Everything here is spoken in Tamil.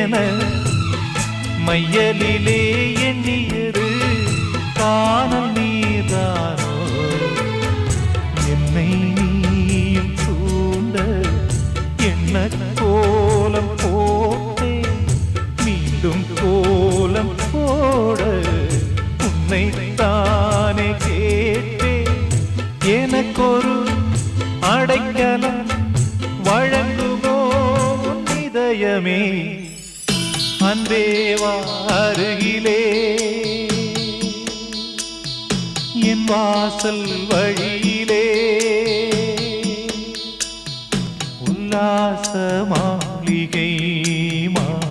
என மையலிலே எண்ணியது காணல் நீதானோ என்னை நீயும் தூண்ட என்ன கோலம் போட்டே மீண்டும் கோலம் போட உன்னை தானே கேட்டே எனக்கொரு அடைக்கலம் வழங்குமோ இதயமே அன்பேவா அருகிலே என் வாசல் வழியிலே உல்லாச மாளிகை